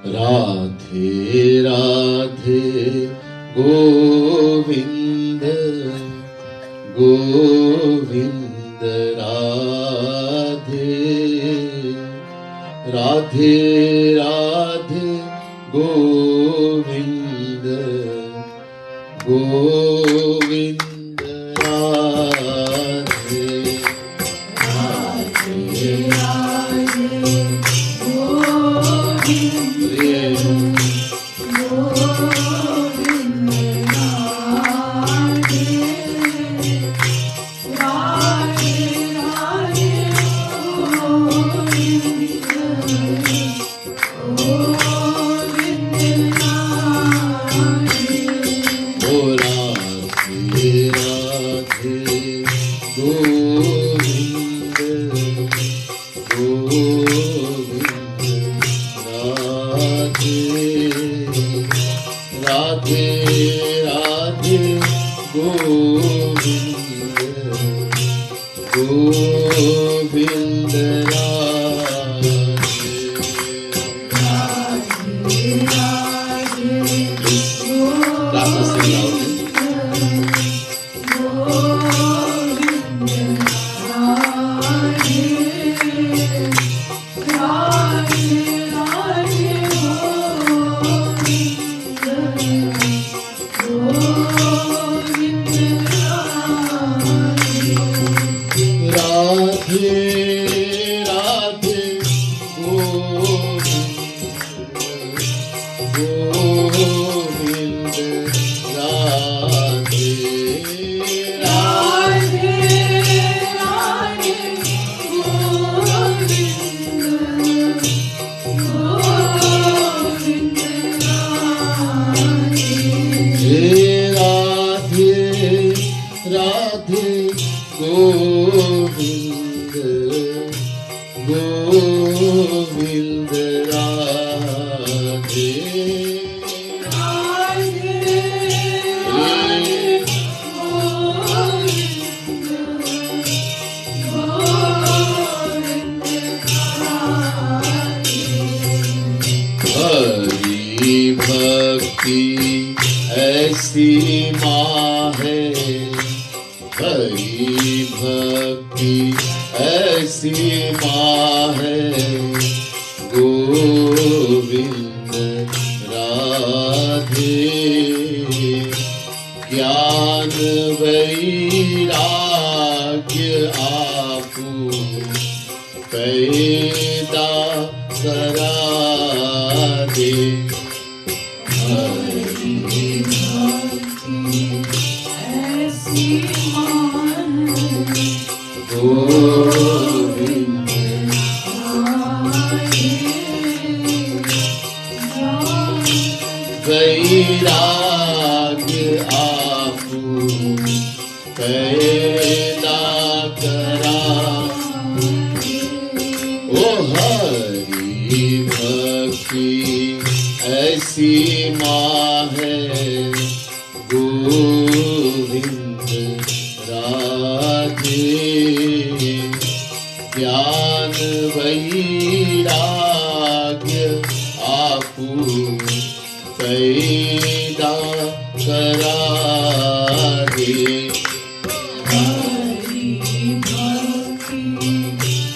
राधे राधे गोविंद गोविंद राधे राधे राधे गोविंद गोविंद राधे राधे राधे भक्ति ऐसी माँ है, हरी भक्ति ऐसी माँ है, गोविंद राधे ज्ञान वैराग्य आपू पैदा करा दे। वैराग्य आपू पैदा करा, ओ हरि भक्ति ऐसी माँ है, गोविंद राधे ज्ञान वैराग्य आपू पैदा करा दे। हरि भक्ति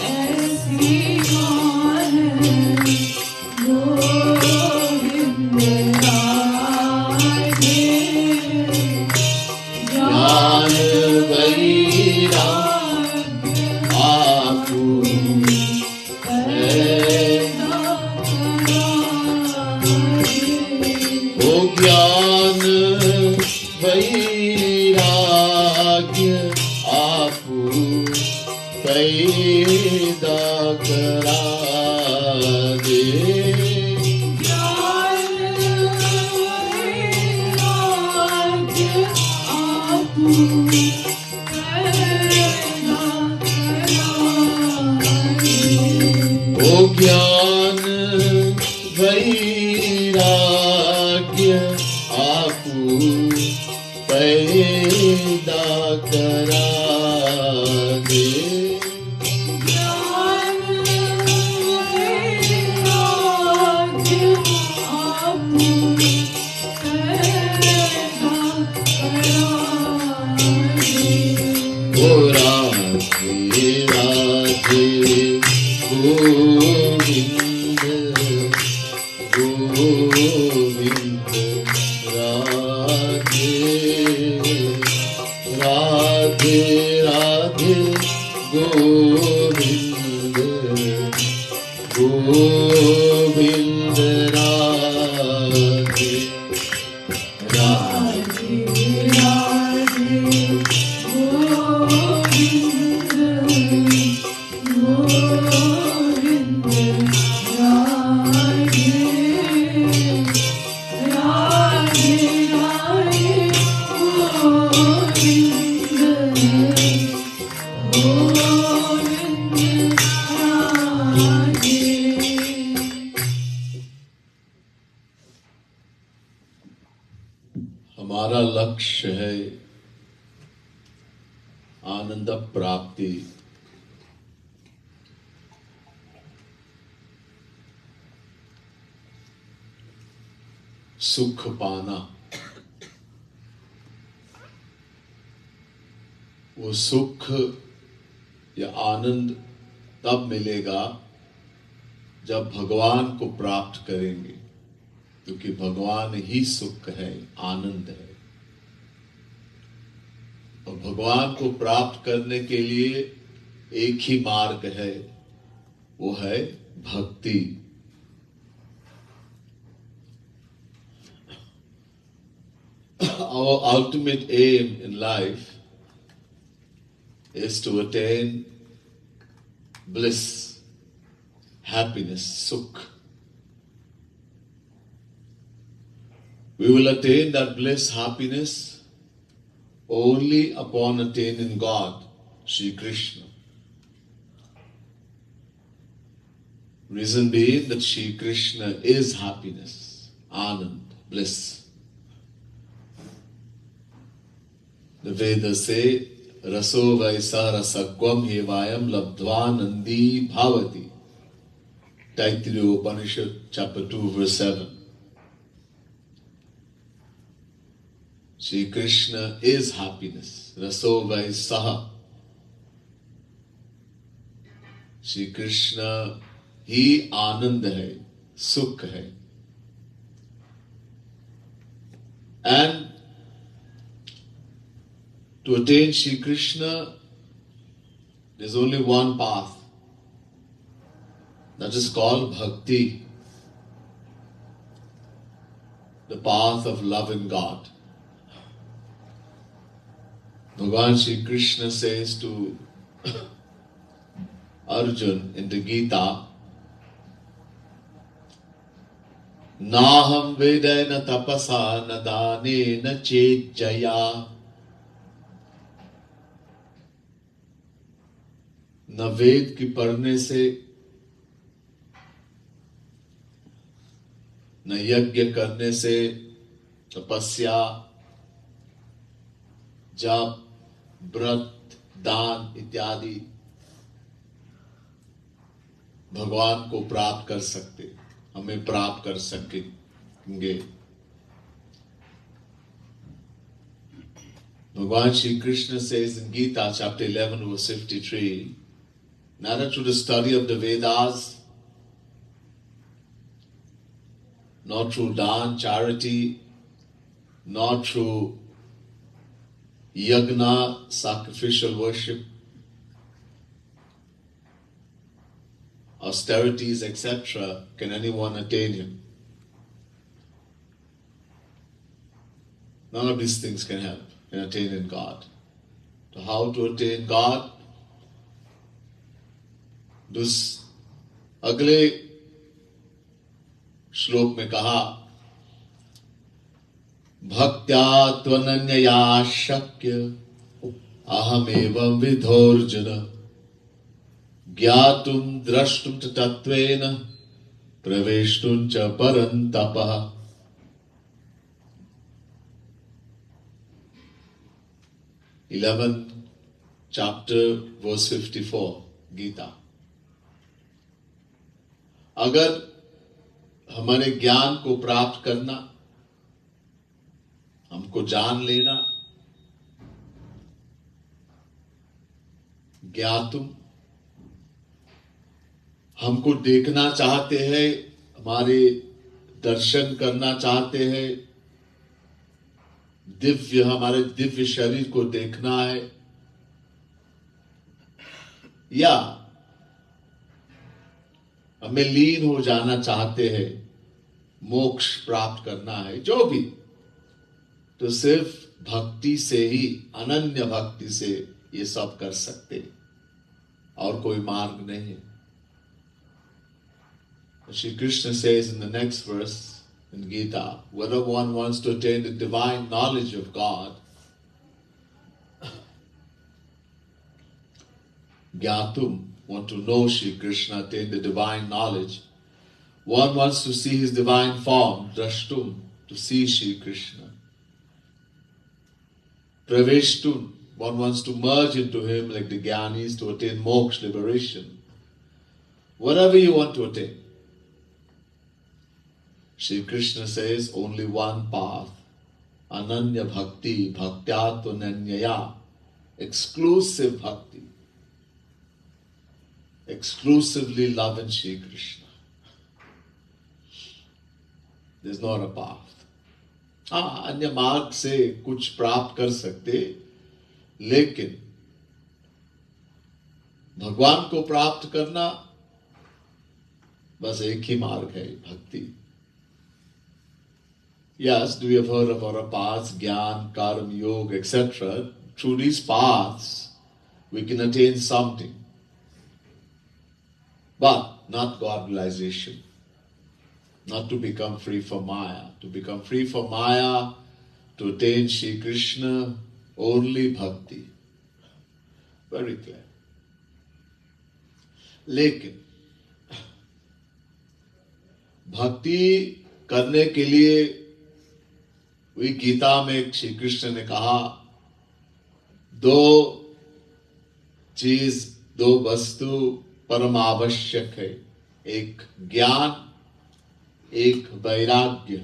ऐसी माँ है, गोविंद राधे ज्ञान वैराग्य आपू ज्ञान वैराग्य आपू पैदा करा दे। ज्ञान वैराग्य आपू पैदा करा दे। ओ ज्ञान वैराग्य आपू पैदा करा दे। ज्ञान गोविंद गोविंद राधे राधे राधे गोविंद गोविंद राधे राधे राधे गोविंद गोविंद राधे राधे राधे गोविंद गोविंद राधे। हमारा लक्ष्य है आनंद प्राप्ति, सुख पाना। वो सुख या आनंद तब मिलेगा जब भगवान को प्राप्त करेंगे, क्योंकि भगवान ही सुख है, आनंद है। और भगवान को प्राप्त करने के लिए एक ही मार्ग है, वो है भक्ति। Our ultimate aim in life is to attain bliss, happiness, sukh. We will attain that bliss, happiness only upon attaining God, Sri Krishna. Reason being that Sri Krishna is happiness, anand, bliss. The Vedas say, Raso vaisa rasagvam hevayam labdvanandi bhavati. Taittiriya Upanishad, chapter 2, verse 7. Shri Krishna is happiness. Raso vaisaha. Shri Krishna ही आनंद है, सुख है। And to attain Shri Krishna, there's only one path. That is called bhakti, the path of loving God. Bhagavan Shri Krishna says to Arjun in the Gita, Naham vedena tapasa nadane na chejaya. न वेद की पढ़ने से, न यज्ञ करने से, तपस्या, जप, व्रत, दान इत्यादि भगवान को प्राप्त कर सकते, हमें प्राप्त कर सकेंगे। Bhagavan Shri Krishna says in Gita chapter 11 verse 53, neither through the study of the Vedas, nor through daন, charity, nor through yagna, sacrificial worship, austerities, etc., can anyone attain him. None of these things can help in attaining God. So how to attain God? This अगले श्लोक में कहा, भक्त्या त्वनन्यया शक्य अहमेवं विधोर्जुन ज्ञातुं द्रष्टुं च तत्त्वेन प्रवेष्टुं च परन्तपः। 11th chapter verse 54 Gita. अगर हमारे ज्ञान को प्राप्त करना, हमको जान लेना, ज्ञातुम हमको देखना चाहते हैं, हमारे दर्शन करना चाहते हैं, हमारे दिव्य शरीर को देखना है, या हमें लीन हो जाना चाहते हैं, मोक्ष प्राप्त करना है, जो भी, तो सिर्फ भक्ति से ही, अनन्य भक्ति से ये सब कर सकते हैं, और कोई मार्ग नहीं है. Shri Krishna says in the next verse in Gita, whether one wants to attain the divine knowledge of God, Gyatum, want to know Shri Krishna, attain the divine knowledge. One wants to see his divine form, Drashtum, to see Shri Krishna. Praveshtun, one wants to merge into him like the Gyanis to attain moksha, liberation. Whatever you want to attain. Shri Krishna says only one path, Ananya Bhakti, Bhaktyatunanyaya, exclusive bhakti, exclusively loving Shri Krishna. There's not a path. अन्य मार्ग से कुछ प्राप्त कर सकते, लेकिन भगवान को प्राप्त करना बस एक ही मार्ग है, भक्ति. Yes, we have heard about our paths, Gyan, Karma, Yoga, etc. Through these paths, we can attain something, but not God realization, not to become free from Maya. To become free from Maya, to attain Shri Krishna, only bhakti. Very clear. लेकिन भक्ति करने के लिए वही गीता में श्री कृष्ण ने कहा, दो चीज, दो वस्तु परम आवश्यक है, एक ज्ञान, एक वैराग्य.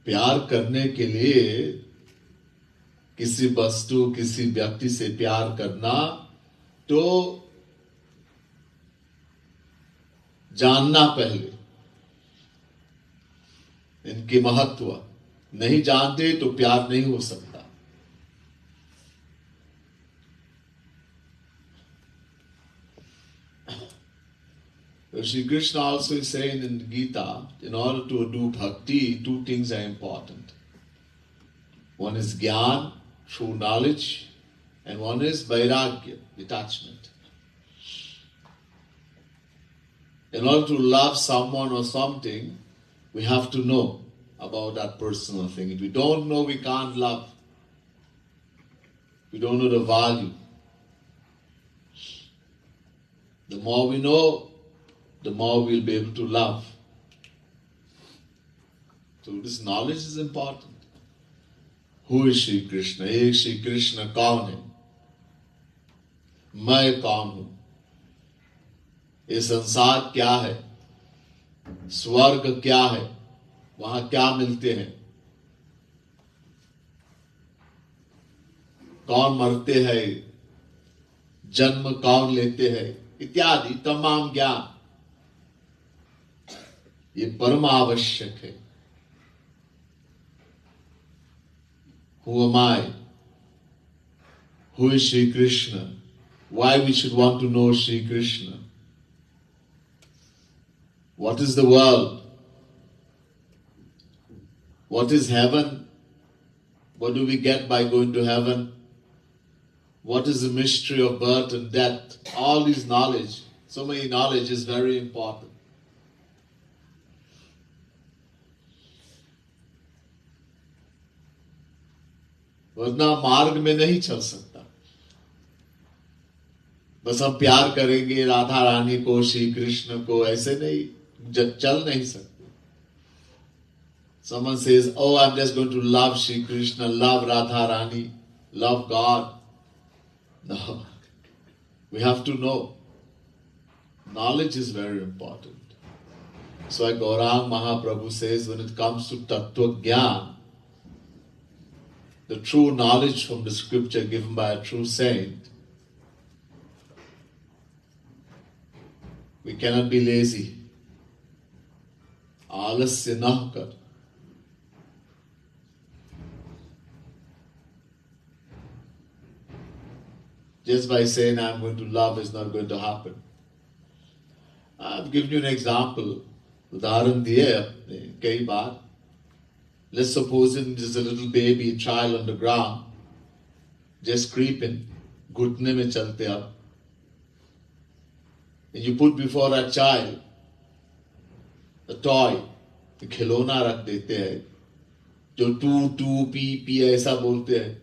प्यार करने के लिए किसी वस्तु, किसी व्यक्ति से प्यार करना, तो जानना पहले इनके महत्व. नहीं जानते तो प्यार नहीं हो सकता. Shri Krishna also is saying in Gita, in order to do bhakti, two things are important. One is Gyan, true knowledge, and one is Vairagya, detachment. In order to love someone or something, we have to know about that person or thing. If we don't know, we can't love. We don't know the value. The more we know, the more we'll be able to love. So this knowledge is important. Who is Shri Krishna? Hey, Shri Krishna कौन है? मैं कौन हूं? ये संसार क्या है? स्वर्ग क्या है? वहां क्या मिलते हैं? कौन मरते हैं? जन्म कौन लेते हैं? इत्यादि तमाम ज्ञान ये परम आवश्यक है. Who am I? Who is Shri Krishna? Why we should want to know Shri Krishna? What is the world? What is heaven? What do we get by going to heaven? What is the mystery of birth and death? All these knowledge, so many knowledge is very important. वरना मार्ग में नहीं चल सकता. बस हम प्यार करेंगे राधा रानी को, श्री कृष्ण को, ऐसे नहीं, चल नहीं सकते. Someone says, oh, I'm just going to love Shri Krishna, love Radha Rani, love God. No. We have to know. Knowledge is very important. So Gaurang Mahaprabhu says, when it comes to Tattva Gyan, the true knowledge from the scripture given by a true saint, we cannot be lazy. Alasya na kar. Just by saying I'm going to love is not going to happen. I've given you an example. उदाहरण दिए अपने कई बार. Let's suppose there's a little baby, a child on the ground, just creeping, घुटने में चलते अब. And you put before that child a toy, a खिलौना रख देते हैं, जो टू टू पी पी ऐसा बोलते हैं.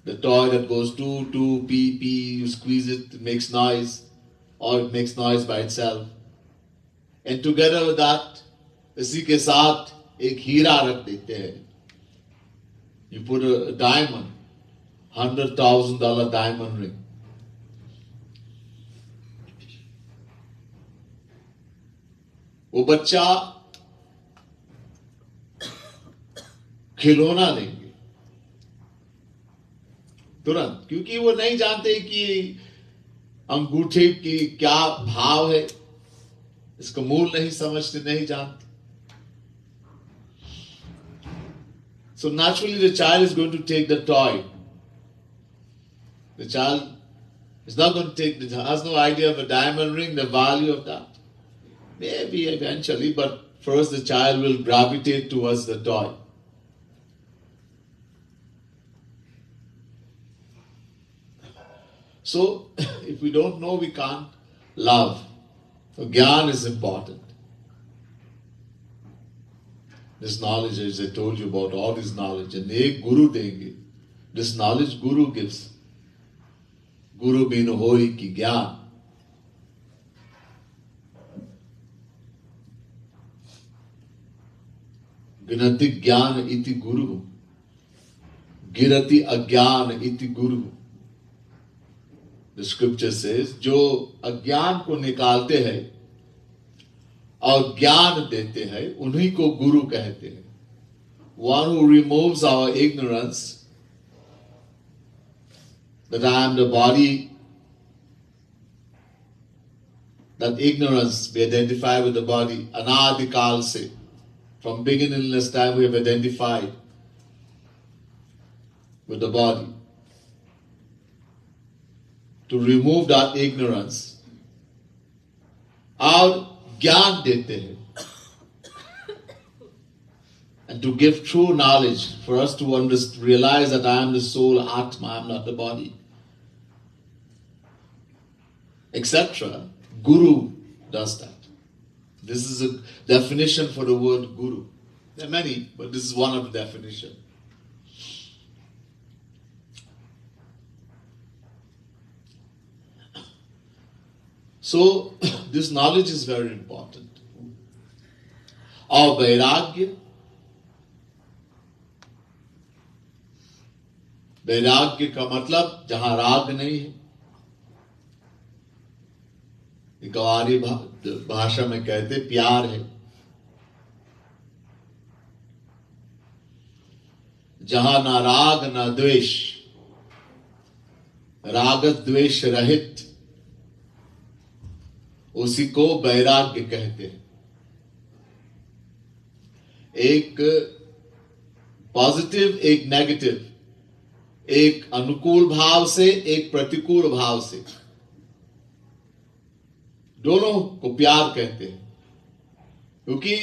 The toy that goes two pee pee, you squeeze it, it makes noise, or it makes noise by itself. And together with that, इसी के साथ एक हीरा रख देते हैं. You put a diamond, $100,000 diamond ring. वो बच्चा खिलौना लेंगे तुरंत, क्योंकि वो नहीं जानते कि अंगूठे की क्या भाव है, इसका मूल नहीं समझते, नहीं जानते. So naturally the child is going to take the toy. The child is not going to take, has no idea of a diamond ring, the value of that. Maybe eventually, but first the child will gravitate towards the toy. So, if we don't know, we can't love. So, Gyan is important. This knowledge, as I told you about all this knowledge, and ek Guru denge. This knowledge Guru gives. Guru bin hoi ki Gyan. Ginati Gyan iti Guru. Girati Agyan iti Guru. The scripture says, जो अज्ञान को निकालते हैं और ज्ञान देते हैं, उन्हीं को गुरु कहते हैं. One who removes our ignorance, that I am the body, that ignorance we identify with the body, anadikal se, from beginningless time we have identified with the body. To remove that ignorance, और ज्ञान देते हैं, and to give true knowledge for us to realize that I am the soul, Atma, I am not the body, etc. Guru does that. This is a definition for the word Guru. There are many, but this is one of the definitions. So, this knowledge is very important. और वैराग्य, वैराग्य का मतलब जहां राग नहीं है. गवारी भाषा में कहते प्यार है. जहां ना राग ना द्वेष, राग द्वेष रहित, उसी को वैराग्य कहते हैं. एक पॉजिटिव, एक नेगेटिव, एक अनुकूल भाव से, एक प्रतिकूल भाव से, दोनों को प्यार कहते हैं. क्योंकि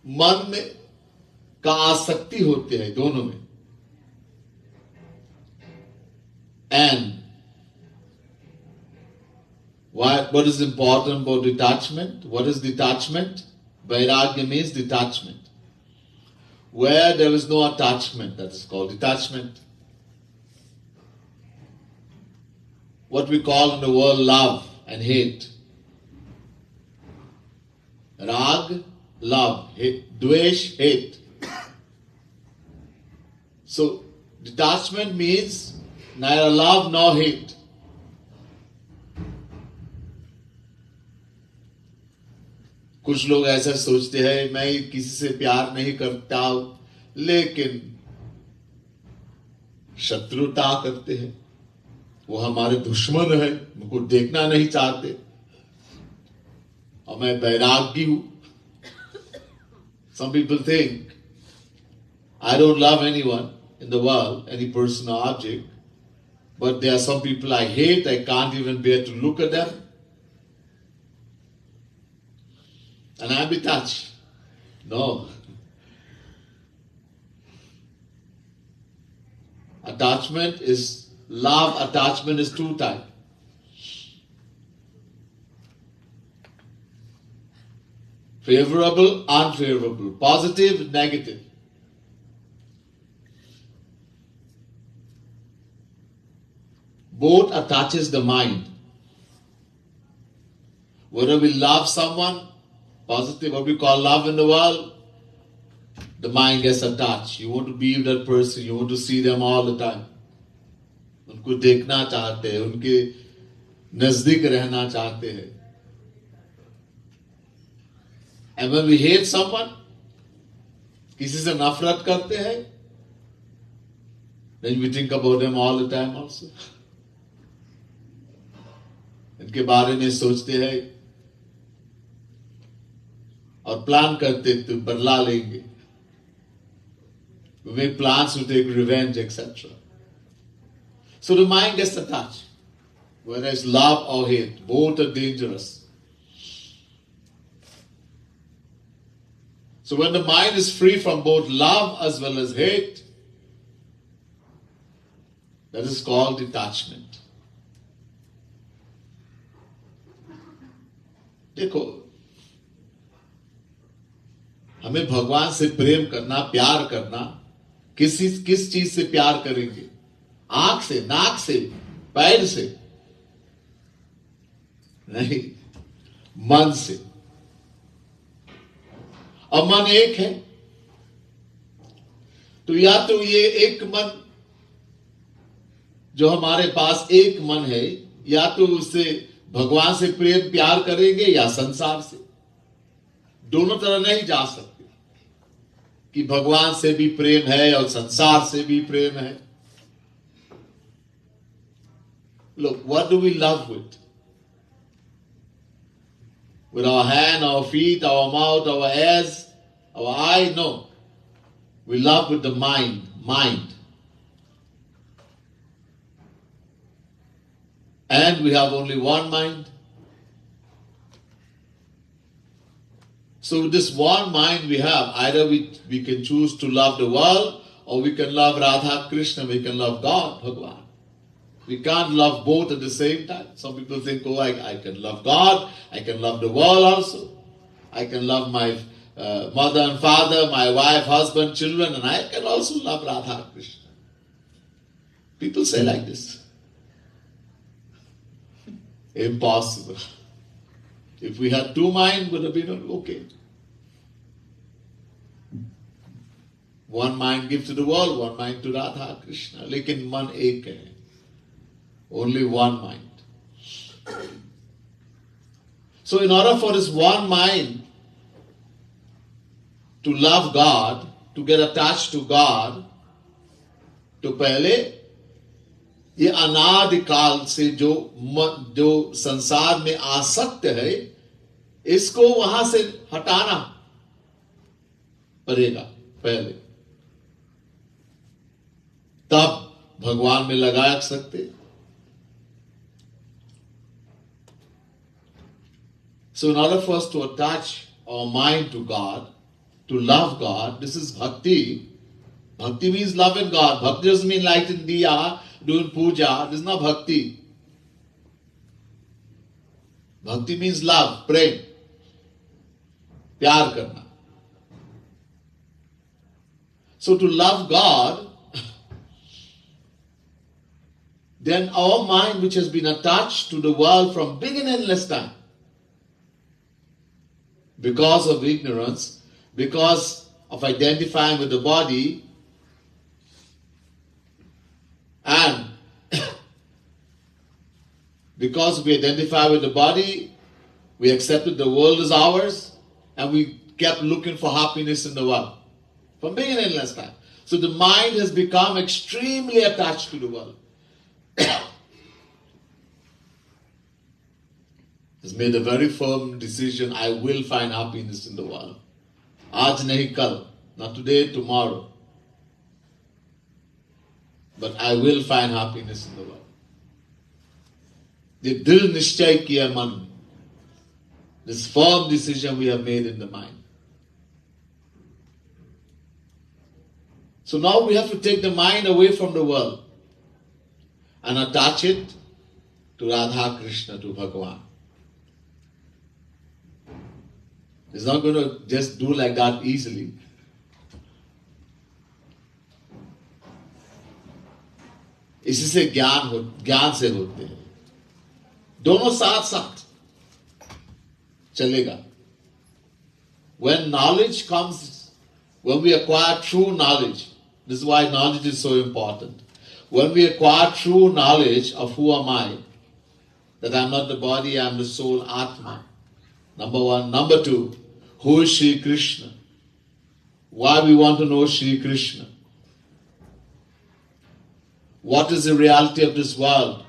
मन में का आसक्ति होते हैं दोनों में. And what is important about detachment? What is detachment? Vairagya means detachment. Where there is no attachment, that is called detachment. What we call in the world love and hate. Rag, love. Dvesh, hate. So, detachment means neither love nor hate. कुछ लोग ऐसा सोचते हैं, मैं किसी से प्यार नहीं करता, लेकिन शत्रुता करते हैं, वो हमारे दुश्मन है, उनको देखना नहीं चाहते, और मैं वैरागी हूं. Some people think I don't love anyone in the world, any person or object, but there are some people I hate, I can't even bear to look at them, and I'm detached. No. Attachment is, love attachment is two types. Favorable, unfavorable, positive, negative. Both attaches the mind. Whether we love someone, positive, what we call love in the world, the mind gets attached. You want to be with that person, you want to see them all the time. उनको देखना चाहते हैं, उनके नजदीक रहना चाहते हैं. And when we hate someone, किसी से नफरत करते हैं, then we think about them all the time also. इनके बारे में सोचते हैं और प्लान करते तो बदला लेंगे. We make plans to take revenge, etc. So the mind gets attached. Whether it's love or hate, both are dangerous. So when the mind is free from both love as well as hate, that is called detachment. देखो, हमें भगवान से प्रेम करना, प्यार करना, किस चीज से प्यार करेंगे? आंख से, नाक से, पैर से नहीं, मन से. अब मन एक है, तो या तो ये एक मन जो हमारे पास एक मन है, या तो उससे भगवान से प्रेम प्यार करेंगे या संसार से. दोनों तरह नहीं जा सकते कि भगवान से भी प्रेम है और संसार से भी प्रेम है. Look, what do we love with? With our hand, our feet, our mouth, our ears, our eye? No. We love with the mind. And we have only one mind. So with this one mind we have, either we can choose to love the world, or we can love Radha Krishna, we can love God, Bhagwan. We can't love both at the same time. Some people think, oh, I can love God, I can love the world also. I can love my mother and father, my wife, husband, children, and I can also love Radha Krishna. People say like this. Impossible. If we had two minds, would have been okay. One mind gives to the world, one mind to Radha Krishna. Lekin man ek hai. Only one mind. So in order for this one mind to love God, to get attached to God, तो पहले ये अनादिकाल से जो संसार में आसक्त है, इसको वहां से हटाना पड़ेगा पहले, तब भगवान में लगा सकते. So in order for us to attach our mind to God, to love God, this is bhakti. Bhakti means love in God. Bhakti doesn't mean lighting diya, doing puja. This is not bhakti. Bhakti means love, prem, प्यार करना. So to love God, then our mind, which has been attached to the world from beginningless time, because of ignorance, because of identifying with the body, and because we identify with the body, we accepted the world as ours, and we kept looking for happiness in the world from beginningless time. So the mind has become extremely attached to the world. Has made a very firm decision, I will find happiness in the world. Aaj nahi kal, not today, tomorrow. But I will find happiness in the world. The dil nishchay kiya man. This firm decision we have made in the mind. So now we have to take the mind away from the world and attach it to Radha Krishna, to Bhagavan. It's not going to just do like that easily. इसी से ज्ञान से होते हैं. दोनों साथ साथ चलेगा. When knowledge comes, when we acquire true knowledge, this is why knowledge is so important. When we acquire true knowledge of who am I, that I am not the body, I am the soul, Atma. Number one. Number two, who is Shri Krishna? Why we want to know Shri Krishna? What is the reality of this world?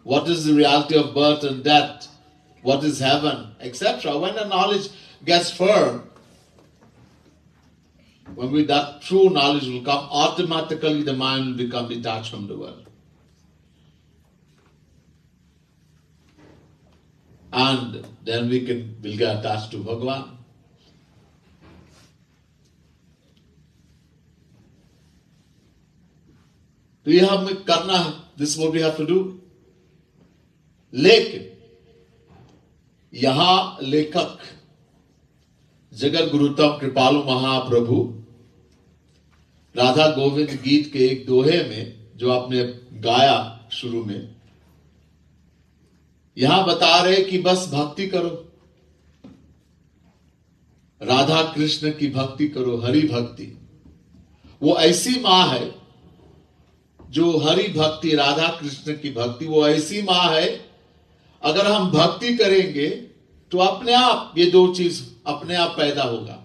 What is the reality of birth and death? What is heaven, etc. When the knowledge gets firm, when that true knowledge will come, automatically the mind will become detached from the world. And then we'll get attached to Bhagavan. तो ये हमें करना है. This is what we have to do. लेकिन यहां लेखक जगत गुरुतम कृपालु महाप्रभु राधा गोविंद गीत के एक दोहे में जो आपने गाया शुरू में, यहां बता रहे कि बस भक्ति करो, राधा कृष्ण की भक्ति करो, हरि भक्ति. वो ऐसी मां है जो हरि भक्ति, राधा कृष्ण की भक्ति, वो ऐसी मां है, अगर हम भक्ति करेंगे तो अपने आप ये दो चीज अपने आप पैदा होगा.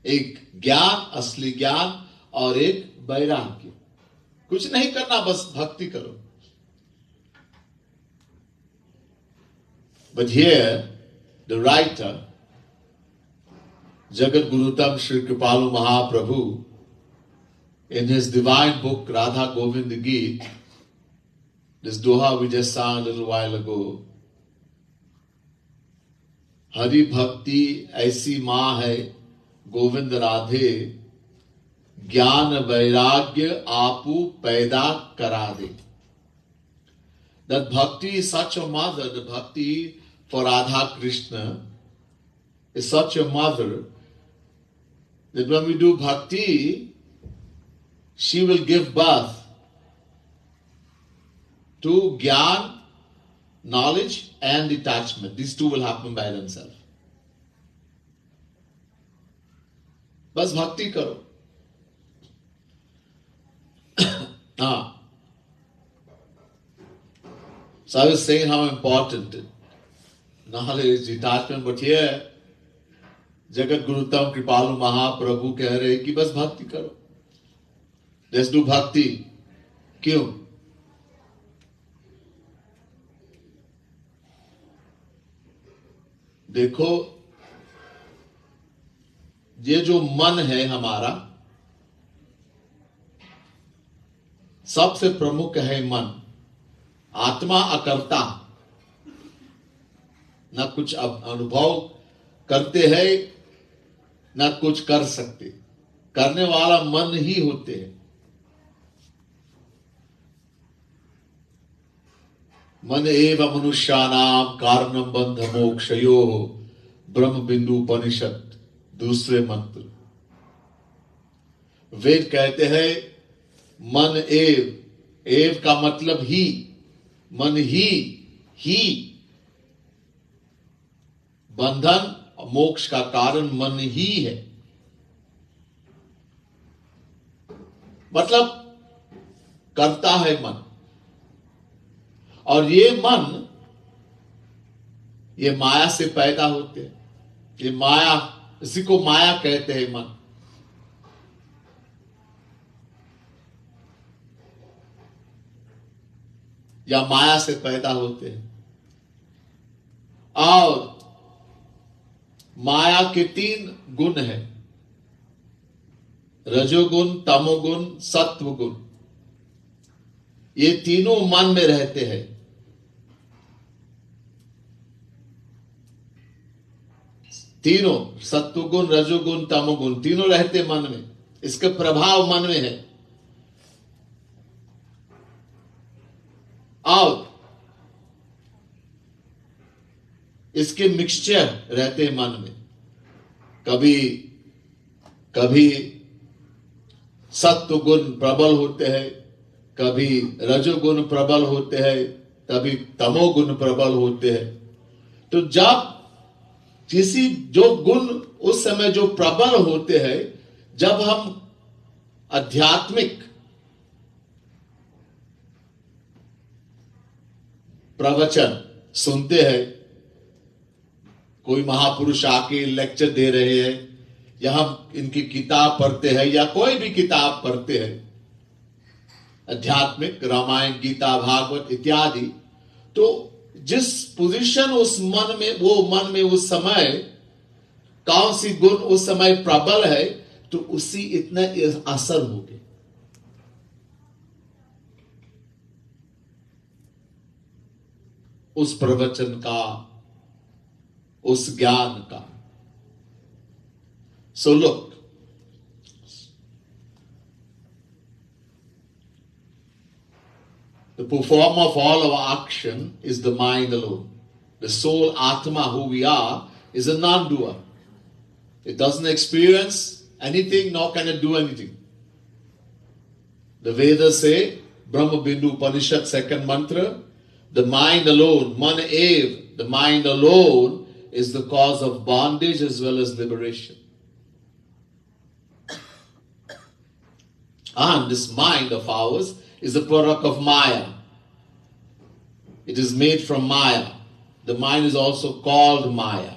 एक ज्ञान, असली ज्ञान, और एक वैराग्य. कुछ नहीं करना, बस भक्ति करो. But here, the writer, Jagat Gurutam Sri Kripalu Mahaprabhu, in his divine book Radha Govind Geet, this doha we just sang a little while ago, Hari Bhakti Aisi Maa hai, Govind Radhe, Gyan Vairagya Apu Paida Kara de. That bhakti is such a mother, the bhakti for Radha Krishna is such a mother that when we do bhakti, she will give birth to Gyan, knowledge, and detachment. These two will happen by themselves. बस भक्ति करो. So I was saying how important knowledge, detachment, but here Jagat Gurutam Kripalu Mahaprabhu कह रहे कि बस भक्ति करो. Let's do bhakti. क्यों? देखो, ये जो मन है हमारा, सबसे प्रमुख है मन. आत्मा अकर्ता, न कुछ अनुभव करते हैं, न कुछ कर सकते. करने वाला मन ही होते हैं. मन एव मनुष्यानाम कारणम बंध मोक्षयो, ब्रह्म बिंदु उपनिषद, दूसरे मंत्र. वेद कहते हैं मन एव का मतलब ही, मन ही बंधन और मोक्ष का कारण मन ही है. मतलब करता है मन. और ये मन, ये माया से पैदा होते हैं. ये माया, इसी को माया कहते हैं मन. या माया से पैदा होते हैं। और माया के 3 गुण है, रजोगुण, तमोगुण, सत्व गुण। ये तीनों मन में रहते हैं। तीनों सत्वगुण, रजोगुण, तमोगुण तीनों रहते मन में। इसका प्रभाव मन में है। और इसके मिक्सचर रहते हैं मन में। कभी कभी सत्व गुण प्रबल होते हैं, कभी रजोगुण प्रबल होते हैं, कभी तमोगुण प्रबल होते हैं। तो जब किसी जो गुण उस समय जो प्रबल होते हैं, जब हम आध्यात्मिक प्रवचन सुनते हैं, कोई महापुरुष आके लेक्चर दे रहे हैं, या हम इनकी किताब पढ़ते हैं, या कोई भी किताब पढ़ते हैं, आध्यात्मिक रामायण, गीता, भागवत इत्यादि, तो जिस पोजीशन उस मन में, वो मन में उस समय कौन सी गुण उस समय प्रबल है, तो उसी इतना असर होगा। उस प्रवचन का, उस ज्ञान का। So look, the performer of all our action is the mind alone. The soul, Atma, who we are, is a non-doer. It doesn't experience anything, nor can it do anything. The Vedas say, Brahma Bindu Upanishad, second mantra, the mind alone, man ev, the mind alone is the cause of bondage as well as liberation. And this mind of ours is a product of Maya. It is made from Maya. The mind is also called Maya.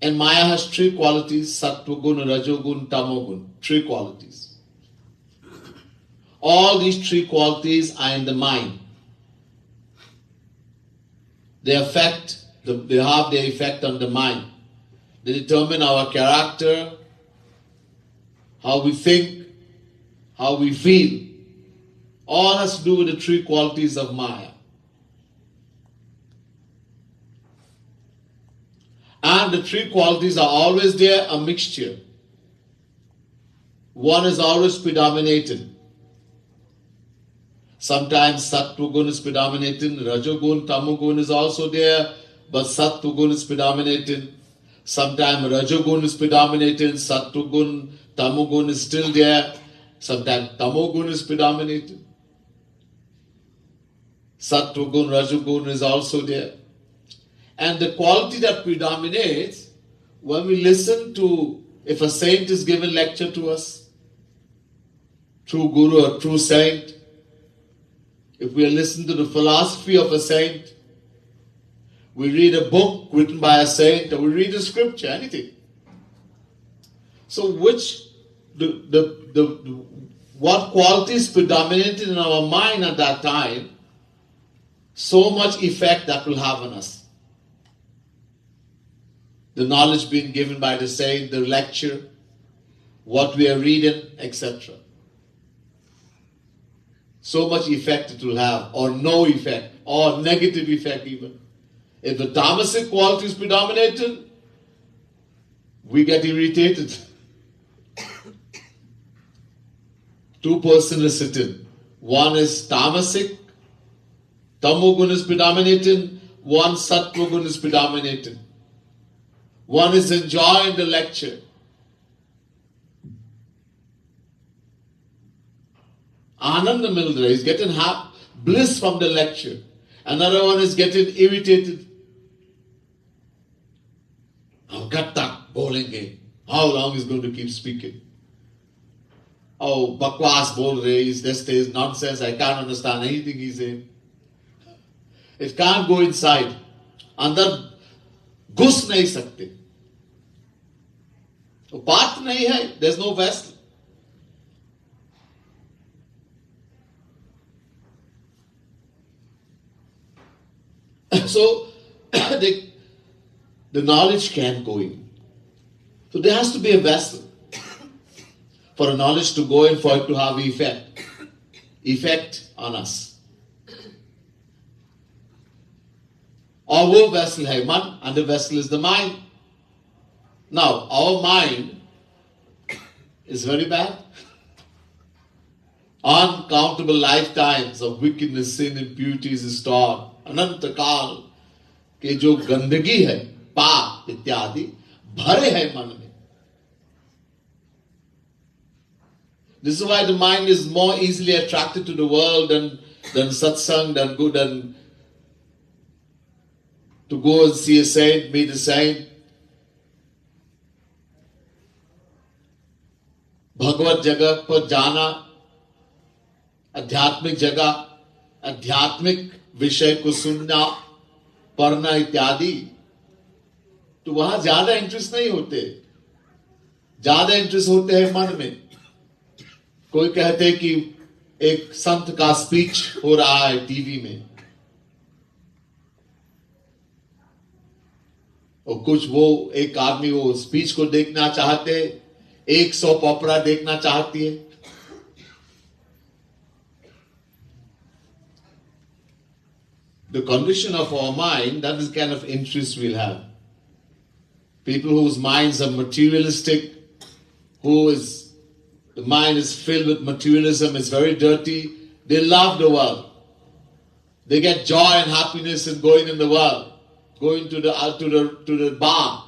And Maya has 3 qualities, Sattva Gun, Rajogun, Tamogun. 3 qualities. All these 3 qualities are in the mind. They have their effect on the mind. They determine our character, how we think, how we feel. All has to do with the 3 qualities of Maya. And the 3 qualities are always there, a mixture. One is always predominating. Sometimes Sattva Gun is predominating, Rajogun, Tamogun is also there, but Sattva Gun is predominating. Sometimes Rajogun is predominating, Sattva Gun, Tamogun is still there. Sometimes Tamogun is predominating. Sattva Gun, Rajogun is also there. And the quality that predominates, when we listen to, if a saint is giving lecture to us, true guru or true saint, if we listen to the philosophy of a saint, we read a book written by a saint, or we read a scripture, anything. So what qualities predominated in our mind at that time, so much effect that will have on us. The knowledge being given by the saint, the lecture, what we are reading, etc. So much effect it will have, or no effect, or negative effect even. If the tamasic quality is predominated, we get irritated. 2 persons are sitting. One is tamasic, tamogun is predominating, one sattvagun is predominating. One is enjoying the lecture. Ananda Mildra is getting bliss from the lecture. Another one is getting irritated. Oh, Gattak, bowling game. How long is going to keep speaking? Oh, Bakwas bol raise, this is nonsense. I can't understand anything he's saying. It can't go inside. अंदर घुस नहीं सकते. तो पात्र नहीं है. There's no vessel. So the knowledge can go in. So there has to be a vessel for a knowledge to go in, for it to have effect on us. और वो vessel है मन, and the vessel is the mind. Now, our mind is very bad. Uncountable lifetimes of wickedness, sin, impurities is stored. अनंत काल के जो गंदगी है, पाप इत्यादि भरे है मन में. This is why the mind is more easily attracted to the world than satsang, than good, than to go and see a saint, meet a saint. भगवत जगह पर जाना, आध्यात्मिक जगह, आध्यात्मिक विषय को सुनना, पढ़ना इत्यादि, तो वहां ज्यादा इंटरेस्ट नहीं होते. ज्यादा इंटरेस्ट होते हैं मन में. कोई कहते कि एक संत का स्पीच हो रहा है टीवी में, और कुछ वो एक आदमी वो स्पीच को देखना चाहते, एक सॉप ऑपरा देखना चाहती है. The condition of our mind, that is the kind of interest we'll have. People whose minds are materialistic, the mind is filled with materialism, is very dirty, they love the world. They get joy and happiness in going in the world, going to the bar,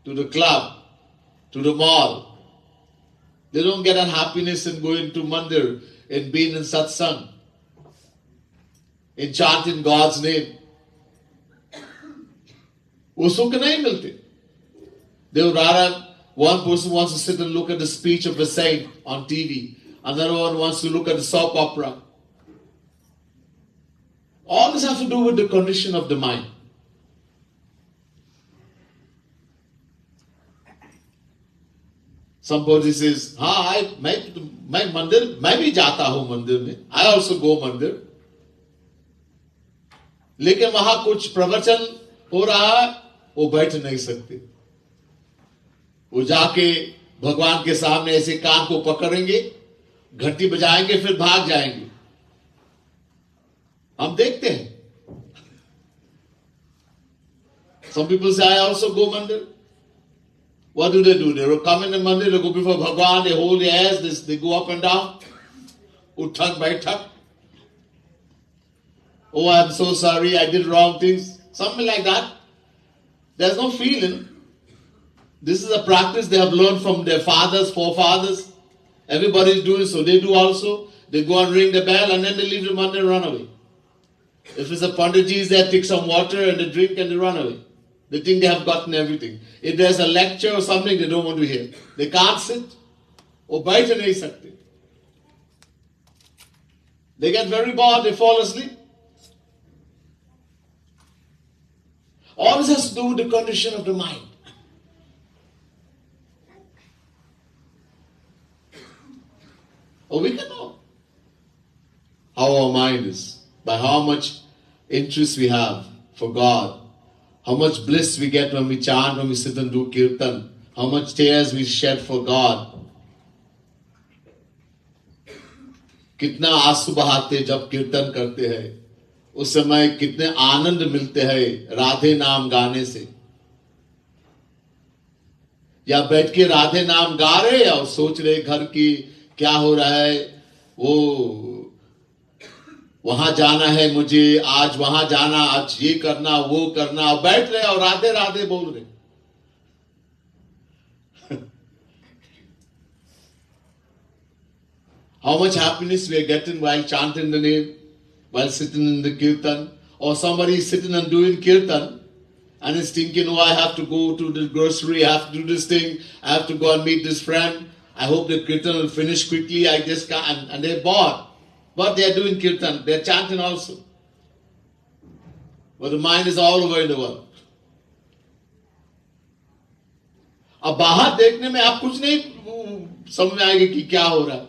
to the club, to the mall. They don't get that happiness in going to mandir, in being in satsang, in chanting God's name. वो सुख नहीं मिलते. They would rather, one person wants to sit and look at the speech of a saint on TV, another one wants to look at the soap opera. All this has to do with the condition of the mind. Somebody says, मैं मंदिर, मैं भी जाता हूं मंदिर में. I also go मंदिर. लेकिन वहां कुछ प्रवचन हो रहा है, वो बैठ नहीं सकते. वो जाके भगवान के सामने ऐसे कान को पकड़ेंगे, घंटी बजाएंगे, फिर भाग जाएंगे. हम देखते हैं. Some people say, I also go mandir. What do? They will come in the mandir, they go before Bhagwan, they hold their hands, they go up and down. Uthak baithak. Oh, I'm so sorry, I did wrong things. Something like that. There's no feeling. This is a practice they have learned from their fathers, forefathers. Everybody is doing so. They do also. They go and ring the bell and then they leave the mandir and run away. If it's a Panditji is there, take some water and they drink and they run away. They think they have gotten everything. If there's a lecture or something, they don't want to hear. They can't sit. Or baith nahi sakte. They get very bored, they fall asleep. All this has to do with the condition of the mind. Or we can know how our mind is, by how much interest we have for God, how much bliss we get when we chant, when we sit and do kirtan, how much tears we shed for God. कितना आंसू बहाते जब कीर्तन करते हैं, उस समय कितने आनंद मिलते हैं राधे नाम गाने से. या बैठ के राधे नाम गा रहे और सोच रहे घर की क्या हो रहा है, वो वहां जाना है मुझे, आज वहां जाना, आज ये करना, वो करना, और बैठ रहे और राधे राधे बोल रहे. How much happiness we are getting while chanting the name, while sitting in the kirtan, or somebody is sitting and doing kirtan and is thinking, oh, I have to go to the grocery, I have to do this thing, I have to go and meet this friend, I hope the kirtan will finish quickly, I just can't, and they're bored. But they are doing kirtan, they are chanting also. But the mind is all over in the world. अब बाहर देखने में आप कुछ नहीं समझ में आएगी कि क्या हो रहा है.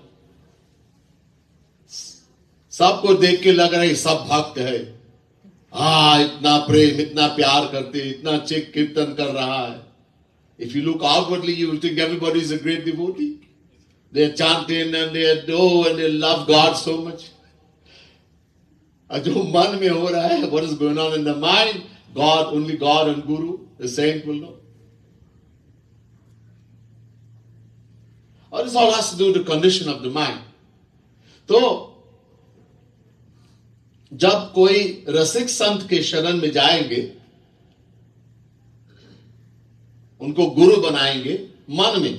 सबको देख के लग रहा है सब भक्त है. हाँ इतना प्रेम, इतना प्यार करते, इतना चेक कीर्तन कर रहा है. If you look outwardly, you will think everybody is a great devotee. They are chanting and they adore and they love God so much. और जो मन में हो रहा है, what is going on in the mind, God, only God and Guru, the saint will know. Or this all has to do with the condition of the mind. तो जब कोई रसिक संत के शरण में जाएंगे, उनको गुरु बनाएंगे मन में,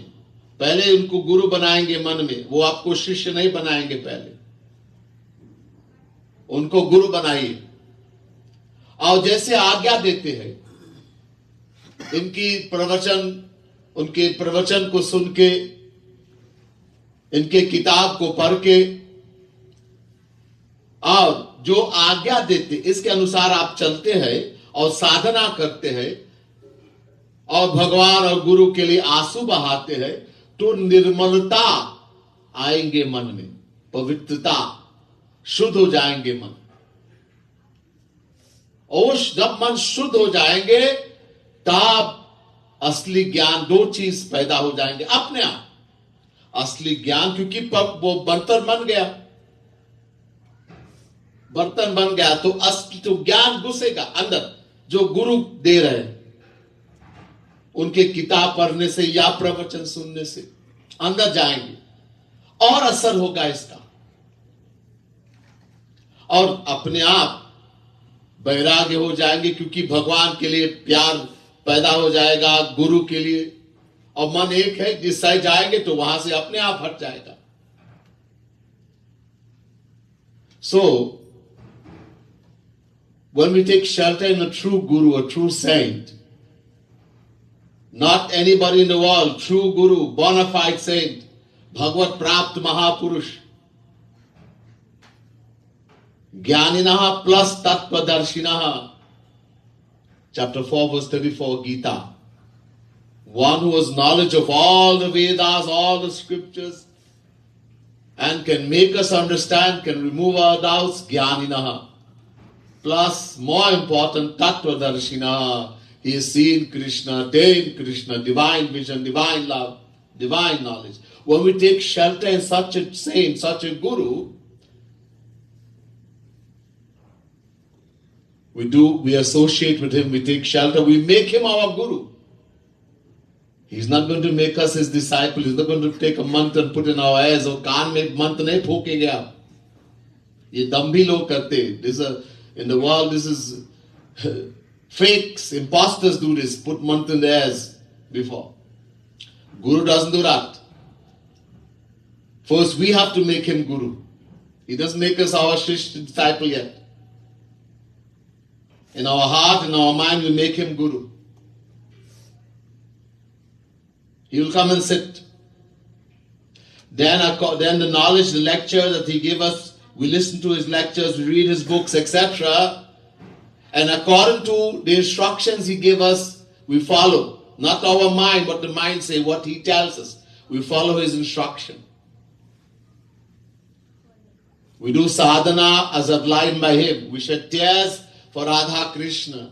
पहले उनको गुरु बनाएंगे मन में, वो आपको शिष्य नहीं बनाएंगे, पहले उनको गुरु बनाइए और जैसे आज्ञा देते हैं, उनके प्रवचन को सुन के, इनके किताब को पढ़ के, और जो आज्ञा देते इसके अनुसार आप चलते हैं और साधना करते हैं और भगवान और गुरु के लिए आंसू बहाते हैं, तो निर्मलता आएंगे मन में, पवित्रता, शुद्ध हो जाएंगे मन. और जब मन शुद्ध हो जाएंगे तब असली ज्ञान, दो चीज पैदा हो जाएंगे अपने आप. असली ज्ञान, क्योंकि वो बर्तन बन गया तो असली तो ज्ञान घुसेगा अंदर, जो गुरु दे रहे हैं, उनके किताब पढ़ने से या प्रवचन सुनने से अंदर जाएंगे और असर होगा इसका, और अपने आप वैराग्य हो जाएंगे, क्योंकि भगवान के लिए प्यार पैदा हो जाएगा, गुरु के लिए, और मन एक है, जिस साइड जाएंगे तो वहां से अपने आप हट जाएगा. So when we take shelter in a true guru, a true saint, not anybody in the world, true guru, bona fide saint, Bhagavad Prapt Mahapurush, Jnaninaha plus Tattvadarshinaha, chapter 4 verse 34 Gita, one who has knowledge of all the Vedas, all the scriptures, and can make us understand, can remove our doubts, Jnaninaha. Plus, more important, Tattvadarshina. He has seen Krishna, attained Krishna, divine vision, divine love, divine knowledge. When we take shelter in such a saint, such a guru, we associate with him, we take shelter, we make him our guru. He's not going to make us his disciple. He's not going to take a mantra and put in our ears. और कान में मंत्र नहीं फूकेंगे आप. ये दम्भी लोग करते. In the world, this is fakes, imposters do this, put mantra in their ears before. Guru doesn't do that. First, we have to make him guru. He doesn't make us our Shishya disciple yet. In our heart, in our mind, we make him guru. He will come and sit. Then the knowledge, the lecture that he gave us, we listen to his lectures, we read his books, etc. And according to the instructions he gave us, we follow. Not our mind, but the mind say what he tells us. We follow his instruction. We do sadhana as outlined by him. We shed tears for Radha Krishna,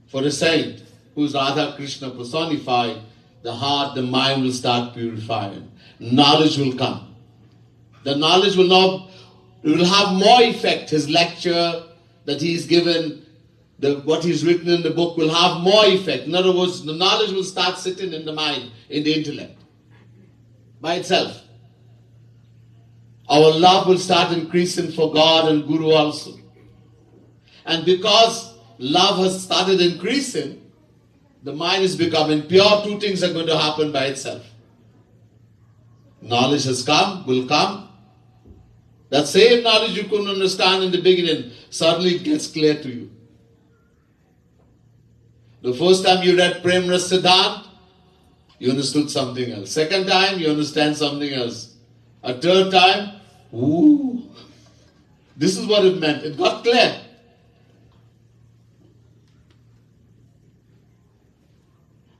for the saint who is Radha Krishna personified. The heart, the mind will start purifying. Knowledge will come. The knowledge will have more effect. His lecture that he's given, what he's written in the book will have more effect. In other words, the knowledge will start sitting in the mind, in the intellect, by itself. Our love will start increasing for God and Guru also. And because love has started increasing, the mind is becoming pure. Two things are going to happen by itself. Knowledge has come, will come. That same knowledge you couldn't understand in the beginning, suddenly it gets clear to you. The first time you read Prem Ras Siddhant, you understood something else. Second time, you understand something else. A third time, ooh, this is what it meant. It got clear.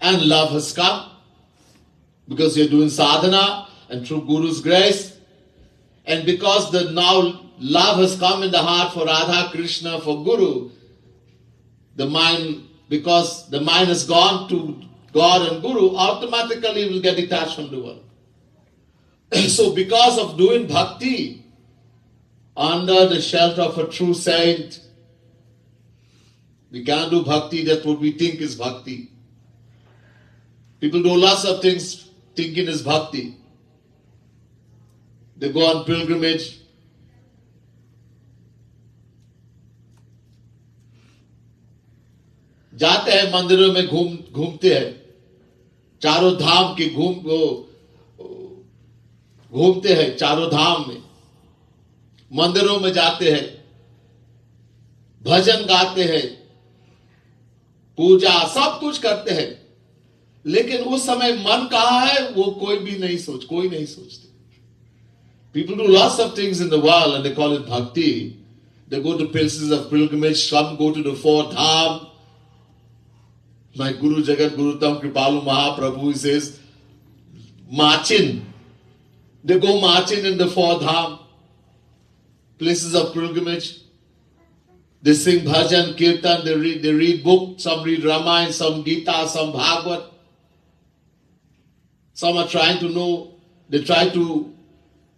And love has come because you're doing sadhana and through Guru's grace. And because the now love has come in the heart for Radha Krishna, for Guru, the mind, because the mind has gone to God and Guru, automatically will get detached from the world. So because of doing bhakti under the shelter of a true saint, we can't do bhakti, that's what we think is bhakti. People do lots of things thinking is bhakti. They go on pilgrimage. जाते हैं मंदिरों में घूमते हैं, चारों धाम की घूमते हैं, चारों धाम में मंदिरों में जाते हैं, भजन गाते हैं, पूजा सब कुछ करते हैं, लेकिन उस समय मन कहाँ है वो कोई नहीं सोचते. People do lots of things in the world and they call it bhakti. They go to places of pilgrimage, some go to the four dham. My Guru Jagat Guru Tam Kripalu Mahaprabhu, he says, marching. They go marching in the four dham, places of pilgrimage. They sing bhajan, kirtan, they read book, some read Ramayana, some Gita, some Bhagavad. Some are trying to know, they try to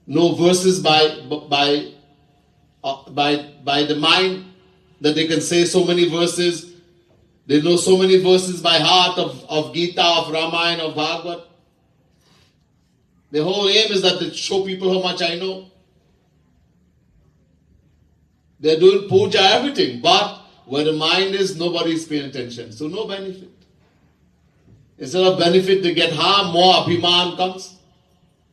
know verses by the mind, that they can say so many verses. They know so many verses by heart of Gita, of Ramayana, of Bhagavad. The whole aim is that to show people how much I know. They're doing puja, everything, but where the mind is, nobody is paying attention. So no benefit. Instead of benefit, they get harm, more abhiman comes.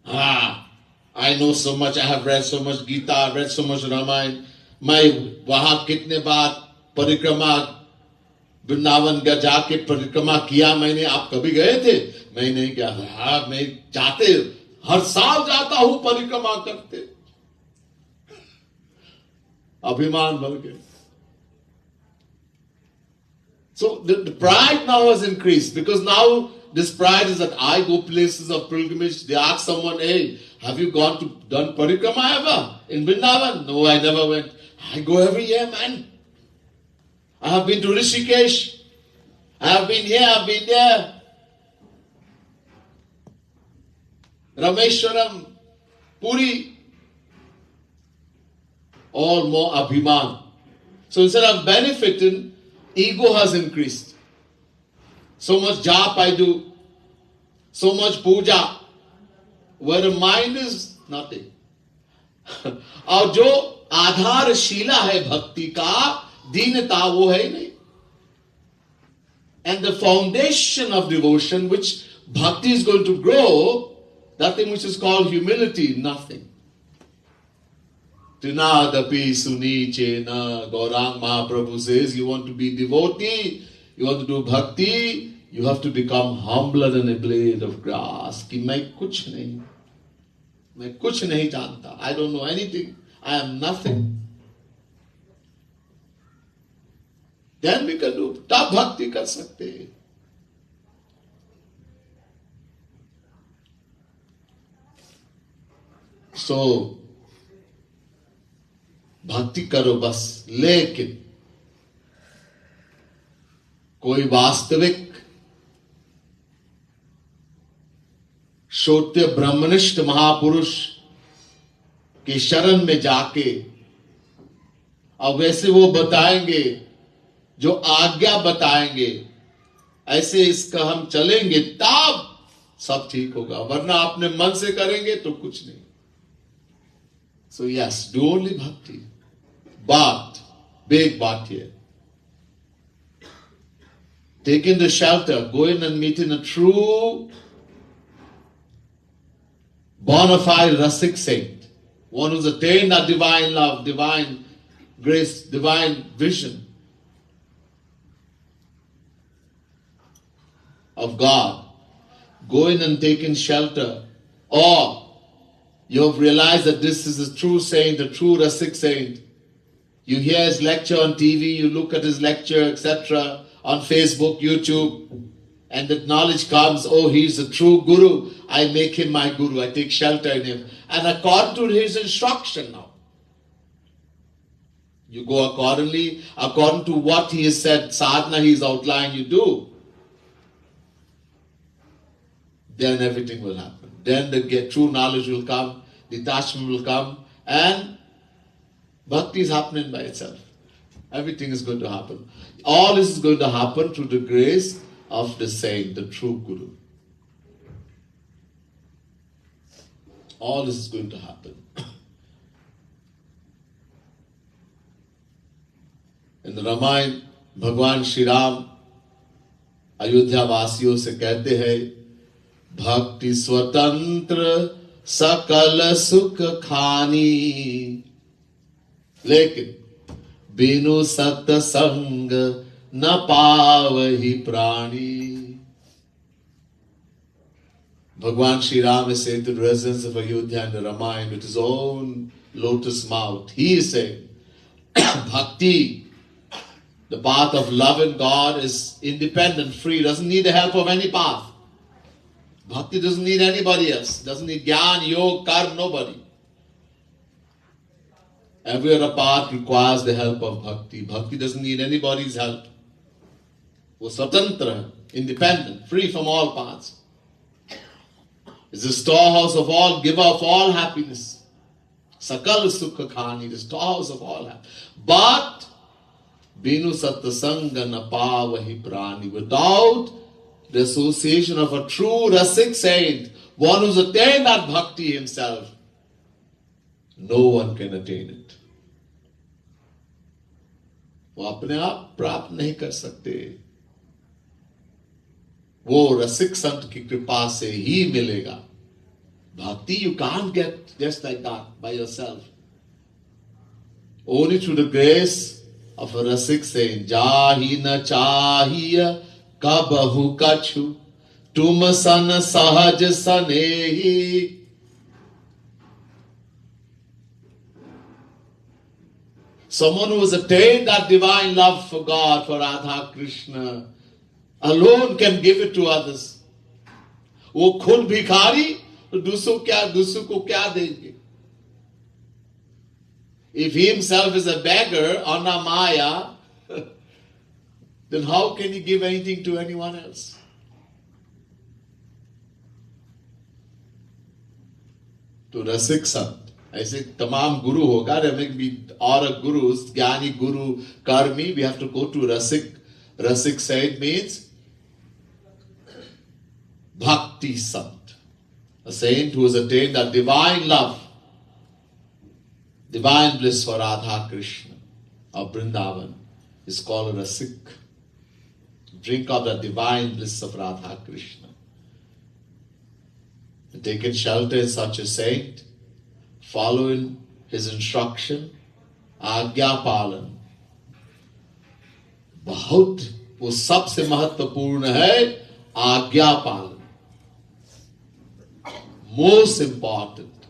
I know so much, I have read so much Gita, I read so much Ramayana. मैं वहां कितने बार परिक्रमा वृंदावन का जाके परिक्रमा किया मैंने. आप कभी गए थे? मैं नहीं गया. मैं हर साल जाता हूं परिक्रमा करते. अभिमान बढ़ गए. So the pride now has increased, because now this pride is that I go places of pilgrimage. They ask someone, hey, have you done parikrama ever in Vrindavan? No, I never went. I go every year, man. I have been to Rishikesh. I have been here, I have been there. Rameshwaram, Puri. All more abhiman. So instead of benefiting, ego has increased. So much jap I do, so much puja, where the mind is nothing. और जो आधारशिला है भक्ति का, दीनता वो है ही नहीं. And the foundation of devotion, which bhakti is going to grow, that thing which is called humility, nothing. Tinadapi sunichena, Gaurang Mahaprabhu says, you want to be devotee, you want to do bhakti, you have to become humbler than a blade of grass. कि मैं कुछ नहीं जानता. I don't know anything. I am nothing. Then we can do. तब भक्ति कर सकते हैं. So, भक्ति करो बस, लेकिन कोई वास्तविक श्रोत्य ब्रह्मनिष्ठ महापुरुष की शरण में जाके, और वैसे वो बताएंगे, जो आज्ञा बताएंगे, ऐसे इसका हम चलेंगे, तब सब ठीक होगा. वरना अपने मन से करेंगे तो कुछ नहीं. So yes, do only bhakti. But, big but here. Take in the shelter, go in and meet in a true, bona fide Rasik saint. One who's attained that divine love, divine grace, divine vision of God. Go in and take in shelter. Or you have realized that this is a true saint, a true Rasik saint. You hear his lecture on TV, you look at his lecture, etc., on Facebook, YouTube, and that knowledge comes, oh, he's a true guru, I make him my guru, I take shelter in him. And according to his instruction now, You go accordingly, according to what he has said, sadhana he has outlined, you do. Then everything will happen. Then the true knowledge will come, detachment will come, and bhakti is happening by itself. Everything is going to happen. All this is going to happen through the grace of the saint, the true Guru. All this is going to happen. In the Ramayana, Bhagwan Shri Ram Ayodhya वासियों से कहते हैं, भक्ति स्वतंत्र सकल सुख खानी, लेकिन बिनु सत्संग न पावहि प्राणी. Bhagwan Shri Ram is saying to the residents of Ayodhya and the Ramayana with his own lotus mouth. He is saying, Bhakti, the path of love in God, is independent, free, doesn't need the help of any path. Bhakti doesn't need anybody else, doesn't need Gyan, Yoga, Karma, nobody. Every other path requires the help of Bhakti. Bhakti doesn't need anybody's help. वो स्वतंत्र है, independent, free from all paths. It's the storehouse of all, giver of all happiness. Sakal sukha khani, the storehouse of all happiness. But Binu satsanga na pavahi prani. Without the association of a true rasik saint, one who's attained that bhakti himself, no one can attain it. वो अपने आप प्राप्त नहीं कर सकते. वो रसिक संत की कृपा से ही मिलेगा. Bhakti you can't get just like that by yourself. Only through the grace of a rasik saint. Jahi na chahiya kabahu kachu tum san sahaj sanehi. Someone who has attained that divine love for God, for Radha Krishna, alone can give it to others. वो खुद भिखारी तो दूसरों को क्या देंगे? If he himself is a beggar on a maya, then how can he give anything to anyone else? To rasik sant. ऐसे तमाम गुरु होगा. There may be other gurus, Jnani Guru, Karmi. We have to go to rasik. Rasik saint means Bhakti Sant. A saint who has attained that divine love, divine bliss for Radha Krishna of Vrindavan is called a rasik. Drink of the divine bliss of Radha Krishna. And taken shelter in such a saint, following his instruction, आज्ञा पालन, बहुत वो सबसे महत्वपूर्ण है आज्ञा पालन. Most important,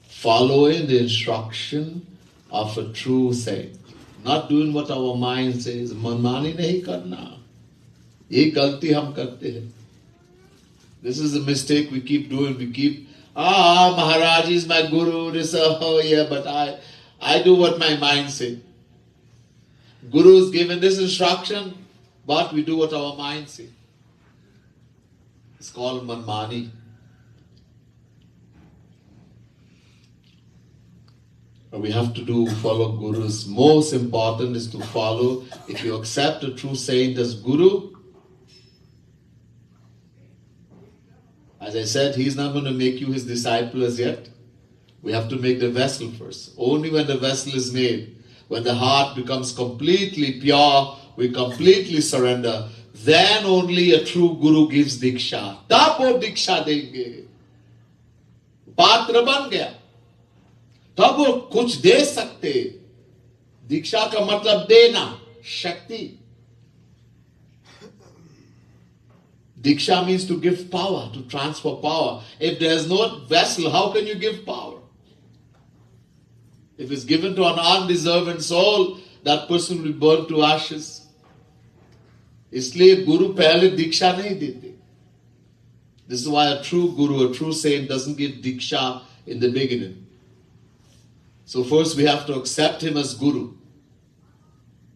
following the instruction of a true saint. Not doing what our mind says. मनमानी नहीं करना. ये गलती हम करते हैं. This is the mistake we keep doing. We keep, Maharaj is my guru. This, but I do what my mind says. Guru is given this instruction, but we do what our mind says. It's called manmani. We have to follow gurus. Most important is to follow. If you accept a true saint as guru, as I said, he's not going to make you his disciple as yet. We have to make the vessel first. Only when the vessel is made, when the heart becomes completely pure, we completely surrender, then only a true guru gives diksha. तब वो diksha देंगे. पात्र बन गया. तब वो कुछ दे सकते. दीक्षा का मतलब देना, शक्ति. Diksha means to give power, to transfer power. If there is no vessel, how can you give power? If it's given to an undeserving soul, that person will burn to ashes. इसलिए गुरु पहले दीक्षा नहीं देते. This is why a true guru, a true saint doesn't give diksha in the beginning. So first we have to accept him as guru.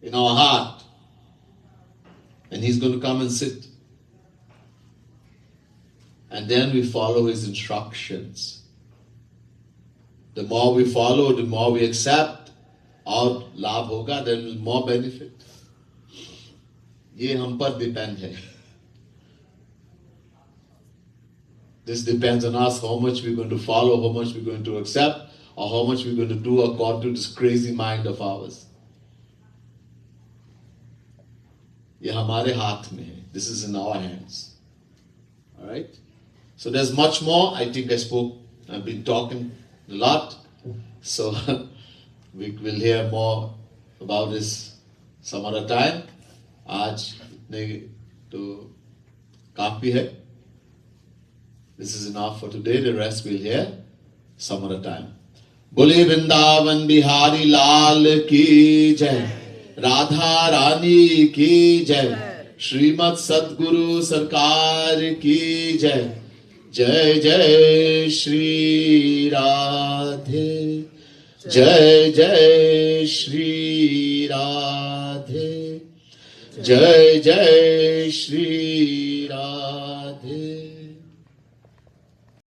in our heart. And he's going to come and sit. And then we follow his instructions. The more we follow, the more we accept, और लाभ होगा, there will be more benefit. ये हम पर depend है. This depends on us, how much we're going to follow, how much we're going to accept, or how much we're going to do according to this crazy mind of ours. ये हमारे हाथ में है. This is in our hands. All right? So there's much more. I think I've been talking a lot. So we will hear more about this some other time. आज नहीं तो काफी है. This is enough for today. The rest we'll hear some other time. बोले वृंदावन बिहारी लाल की जय, राधा रानी की जय, श्रीमद सद्गुरु सरकार की जय. जय जय श्री राधे, जय जय श्री राधे, जय जय श्री राधे.